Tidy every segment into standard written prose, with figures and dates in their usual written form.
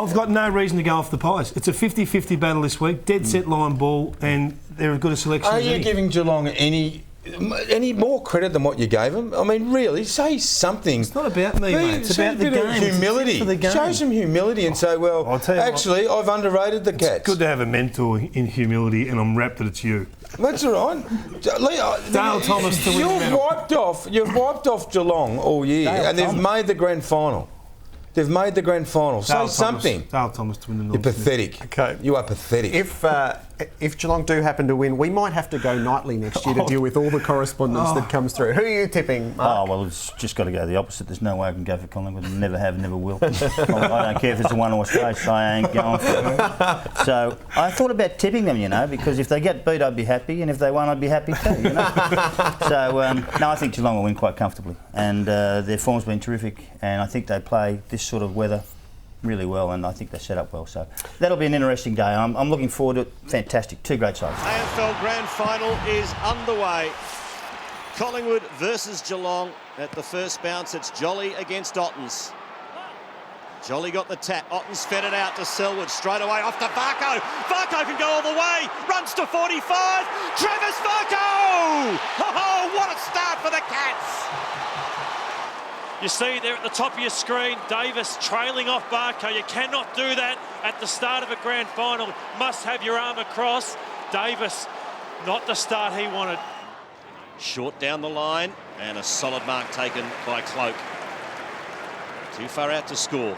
I've got no reason to go off the Pies. It's a 50-50 battle this week, dead set line ball, and they're as good a selection Are as you any. giving Geelong any more credit than what you gave them? I mean, really, say something. It's not about me, mate. It's about the game. Humility. For the game. Show some humility and say, well, actually, I've underrated the Cats. It's good to have a mentor in humility, and I'm rapt that it's you. That's all right. Dale Thomas to win the medal. You've wiped off Geelong all year, and they've made the grand final. They've made the grand final. Say something. Dale Thomas to win the You're pathetic. Okay. You are pathetic. If Geelong do happen to win, we might have to go nightly next year to deal with all the correspondence that comes through. Who are you tipping, Mark? Oh, well, it's just got to go the opposite. There's no way I can go for Collingwood. Never have, never will. I don't care if it's a one-horse race. I ain't going for it. So I thought about tipping them, you know, because if they get beat, I'd be happy, and if they won, I'd be happy too, you know. So, no, I think Geelong will win quite comfortably. And their form's been terrific, and I think they play this sort of weather really well, and I think they set up well. So that'll be an interesting day. I'm looking forward to it. Fantastic. Two great sides. AFL Grand Final is underway. Collingwood versus Geelong. At the first bounce, it's Jolly against Ottens. Jolly got the tap. Ottens fed it out to Selwood straight away off to Varco. Varco can go all the way. Runs to 45. Travis Varco! Oh, what a start for the Cats! You see there at the top of your screen, Davis trailing off Barco. You cannot do that at the start of a grand final. Must have your arm across. Davis, not the start he wanted. Short down the line, and a solid mark taken by Cloak. Too far out to score.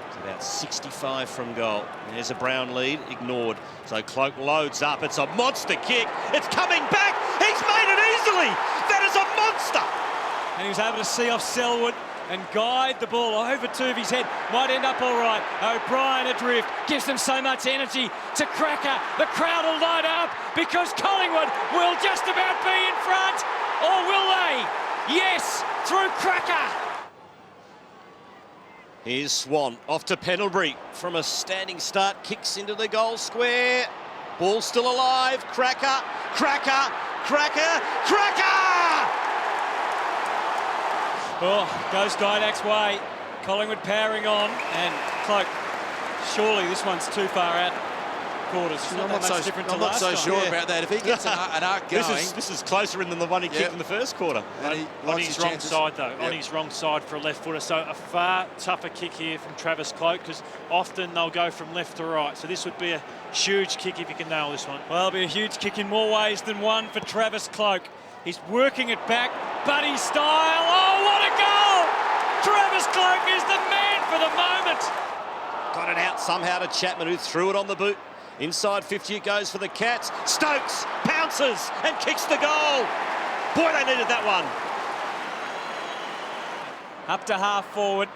It's about 65 from goal. There's a Brown lead, ignored. So Cloak loads up. It's a monster kick. It's coming back. He's made it easily. That is a monster. And he was able to see off Selwood and guide the ball over to his head. Might end up all right. O'Brien adrift. Gives them so much energy to Cracker. The crowd will light up because Collingwood will just about be in front. Or will they? Yes, through Cracker. Here's Swan off to Pendlebury from a standing start. Kicks into the goal square. Ball still alive. Cracker, Cracker, Cracker, Cracker! Oh, goes Didak's way. Collingwood powering on, and Cloak. Surely this one's too far out. Quarters. I'm not so sure about that. If he gets an arc going, this is closer in than the one he kicked in the first quarter. On his wrong side, though. On his wrong side for a left footer. So a far tougher kick here from Travis Cloak, because often they'll go from left to right. So this would be a huge kick if you can nail this one. Well, it'll be a huge kick in more ways than one for Travis Cloak. He's working it back, Buddy style. Oh, what a goal! Travis Cloak is the man for the moment. Got it out somehow to Chapman, who threw it on the boot. Inside 50 it goes for the Cats. Stokes pounces and kicks the goal. Boy, they needed that one. Up to half forward.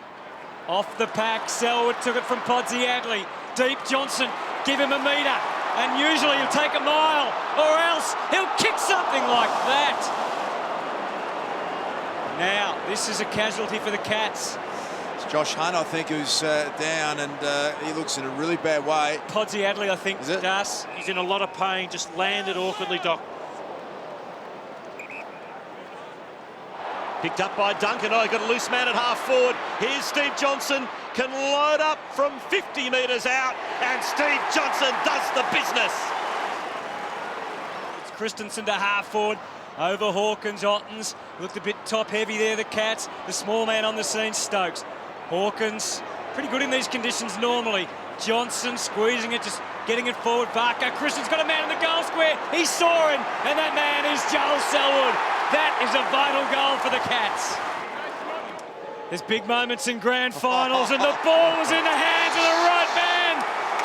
Off the pack, Selwood took it from Podsiadly. Deep Johnson, give him a metre. And usually he'll take a mile, or else he'll kick something like that. Now, this is a casualty for the Cats. it's Josh Hunt, I think, who's down, and he looks in a really bad way. Podsiadly, I think, does. He's in a lot of pain, just landed awkwardly, Doc. Picked up by Duncan. Oh, he got a loose man at half forward. Here's Steve Johnson. Can load up from 50 metres out. And Steve Johnson does the business. It's Christensen to half forward. Over Hawkins, Ottens. Looked a bit top heavy there, the Cats. The small man on the scene, Stokes. Hawkins, pretty good in these conditions normally. Johnson squeezing it, just getting it forward. Varco. Christian's got a man in the goal square. He's soaring. And that man is Joel Selwood. That is a vital goal for the Cats. There's big moments in grand finals, and the ball was in the hands of the right man,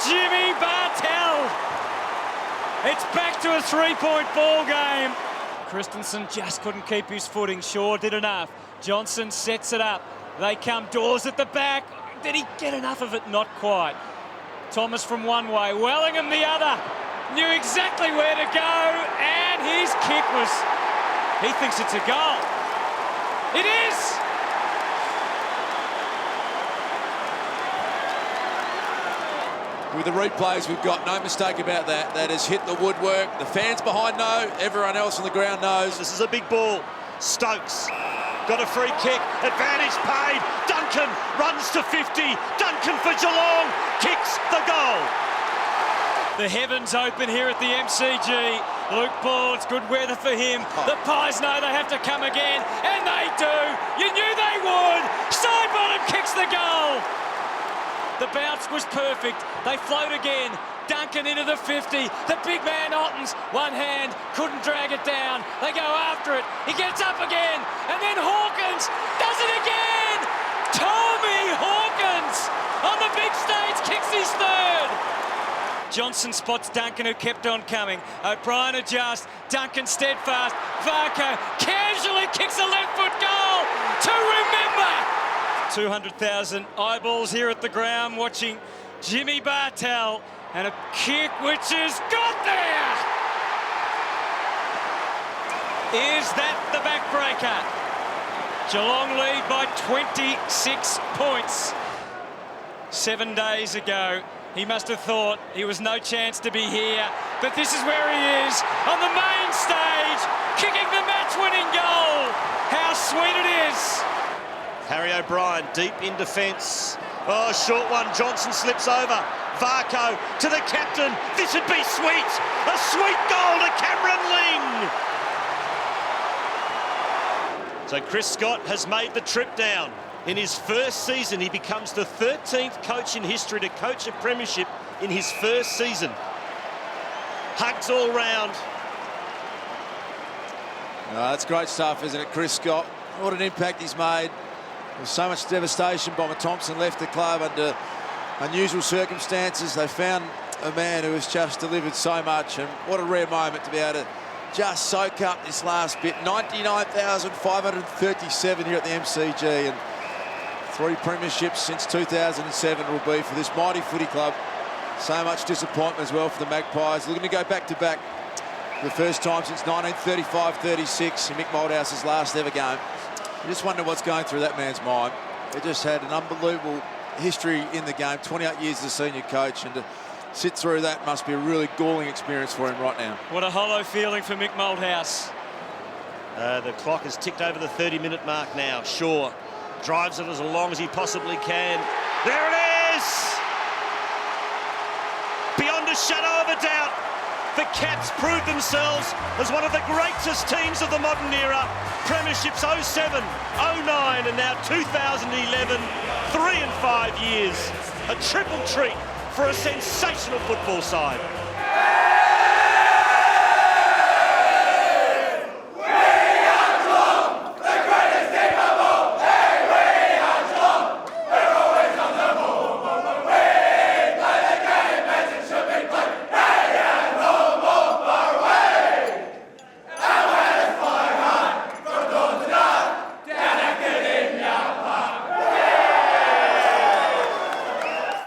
Jimmy Bartell. It's back to a three-point ball game. Christensen just couldn't keep his footing. Shaw did enough. Johnson sets it up. They come Dawes at the back. Did he get enough of it? Not quite. Thomas from one way, Wellingham the other. Knew exactly where to go, and his kick was... He thinks it's a goal. It is! With the replays we've got, no mistake about that. That has hit the woodwork. The fans behind know. Everyone else on the ground knows. This is a big ball. Stokes got a free kick, advantage paid, Duncan runs to 50, Duncan for Geelong, kicks the goal. The heavens open here at the MCG. Luke Ball, it's good weather for him. The Pies know they have to come again, and they do. You knew they would. Sidebottom kicks the goal. The bounce was perfect. They float again. Duncan into the 50. The big man Ottens, one hand, couldn't drag it down. They go after it. He gets up again, and then Hawkins does it again. Tommy Hawkins on the big stage kicks his third. Johnson spots Duncan, who kept on coming. O'Brien adjusts. Duncan steadfast. Varco casually kicks a left foot goal to remember. 200,000 eyeballs here at the ground watching Jimmy Bartell, and a kick which has got there. Is that the backbreaker? Geelong lead by 26 points. 7 days ago, he must have thought he was no chance to be here, but this is where he is, on the main stage, kicking the match-winning goal. How sweet it is. Harry O'Brien deep in defence. Oh, short one, Johnson slips over. Varco to the captain. This would be sweet. A sweet goal to Cameron Ling. So Chris Scott has made the trip down. In his first season, he becomes the 13th coach in history to coach a premiership in his first season. Hugs all round. That's great stuff, isn't it, Chris Scott? What an impact he's made. There's so much devastation. Bomber Thompson left the club under unusual circumstances. They found a man who has just delivered so much, and what a rare moment to be able to just soak up this last bit. 99,537 here at the MCG, and 3 premierships since 2007 will be for this mighty footy club. So much disappointment as well for the Magpies. Looking to go back-to-back for the first time since 1935-36 in Mick Malthouses' last ever game. You just wonder what's going through that man's mind. He just had an unbelievable history in the game, 28 years as a senior coach, and to sit through that must be a really galling experience for him right now. What a hollow feeling for Mick Malthouse. The clock has ticked over the 30-minute mark now. Shaw drives it as long as he possibly can. There it is! Beyond a shadow of a doubt, the Cats proved themselves as one of the greatest teams of the modern era. Premierships 07, 09 and now 2011. 3 and 5 years. A triple treat for a sensational football side.